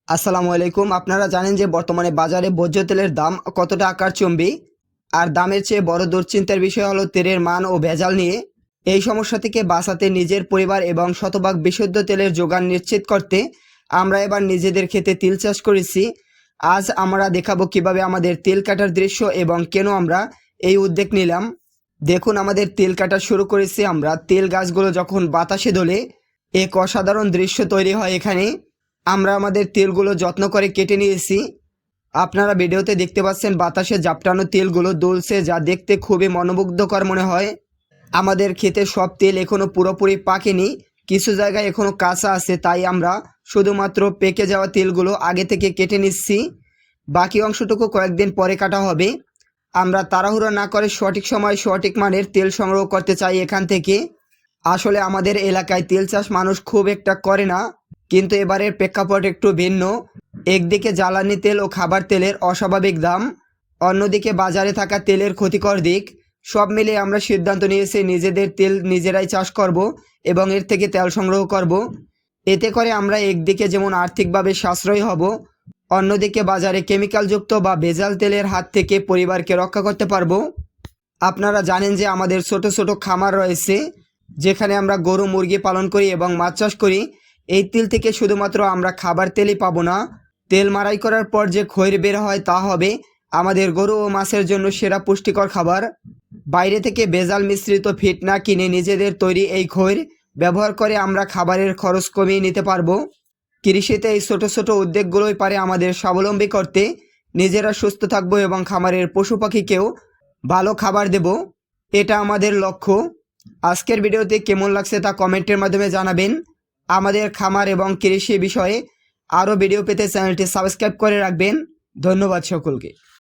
আসসালামু আলাইকুম। আপনারা জানেন যে বর্তমানে বাজারে ভোজ্য তেলের দাম কতটা আকাশচুম্বী, আর দামের চেয়ে বড় দুশ্চিন্তার বিষয় হলো তেলের মান ও ভেজাল নিয়ে। এই সমস্যা থেকে বাঁচাতে নিজের পরিবার এবং শতভাগ বিশুদ্ধ তেলের যোগান নিশ্চিত করতে আমরা এবার নিজেদের ক্ষেতে তিল চাষ করেছি। আজ আমরা দেখাবো কিভাবে আমাদের তেল কাটার দৃশ্য এবং কেন আমরা এই উদ্যোগ নিলাম। দেখুন, আমাদের তেল কাটা শুরু করেছি আমরা। তেল গাছগুলো যখন বাতাসে দোলে এক অসাধারণ দৃশ্য তৈরি হয় এখানে। আমরা আমাদের তেলগুলো যত্ন করে কেটে নিয়েছি। আপনারা ভিডিওতে দেখতে পাচ্ছেন বাতাসে জাপটানো তেলগুলো দুলছে, যা দেখতে খুবই মনোমুগ্ধকর মনে হয়। আমাদের ক্ষেতে সব তেল এখনও পুরোপুরি পাকেনি, কিছু জায়গায় এখনও কাঁচা আছে, তাই আমরা শুধুমাত্র পেকে যাওয়া তেলগুলো আগে থেকে কেটে নিচ্ছি। বাকি অংশটুকু কয়েকদিন পরে কাটা হবে। আমরা তাড়াহুড়ো না করে সঠিক সময় সঠিক মানের তেল সংগ্রহ করতে চাই এখান থেকে। আসলে আমাদের এলাকায় তেল চাষ মানুষ খুব একটা করে না, কিন্তু এবারের প্রেক্ষাপট একটু ভিন্ন। একদিকে জ্বালানি তেল ও খাবার তেলের অস্বাভাবিক দাম, অন্যদিকে বাজারে থাকা তেলের ক্ষতিকর দিক। সব মিলিয়ে আমরা সিদ্ধান্ত নিয়েছি নিজেদের তেল নিজেরাই চাষ করব এবং এর থেকে তেল সংগ্রহ করব। এতে করে আমরা একদিকে যেমন আর্থিকভাবে সাশ্রয়ী হব, অন্যদিকে বাজারে কেমিক্যালযুক্ত বা ভেজাল তেলের হাত থেকে পরিবারকে রক্ষা করতে পারবো। আপনারা জানেন যে আমাদের ছোট ছোট খামার রয়েছে, যেখানে আমরা গরু মুরগি পালন করি এবং মাছ চাষ করি। এই তেল থেকে শুধুমাত্র আমরা খাবার তেলই পাবো না, তেল মাড়াই করার পর যে খৈর বের হয় তা হবে আমাদের গরু ও মাছের জন্য সেরা পুষ্টিকর খাবার। বাইরে থেকে ভেজাল মিশ্রিত ফিড না কিনে নিজেদের তৈরি এই খৈর ব্যবহার করে আমরা খাবারের খরচ কমিয়ে নিতে পারবো। কৃষিতে এই ছোট ছোট উদ্যোগগুলোই পারে আমাদের স্বাবলম্বী করতে। নিজেরা সুস্থ থাকবো এবং খামারের পশু পাখিকেও ভালো খাবার দেব, এটা আমাদের লক্ষ্য। আজকের ভিডিওতে কেমন লাগছে তা কমেন্টের মাধ্যমে জানাবেন। আমাদের খামার এবং কৃষি বিষয়ে আরও ভিডিও পেতে চ্যানেলটি সাবস্ক্রাইব করে রাখবেন। ধন্যবাদ সকলকে।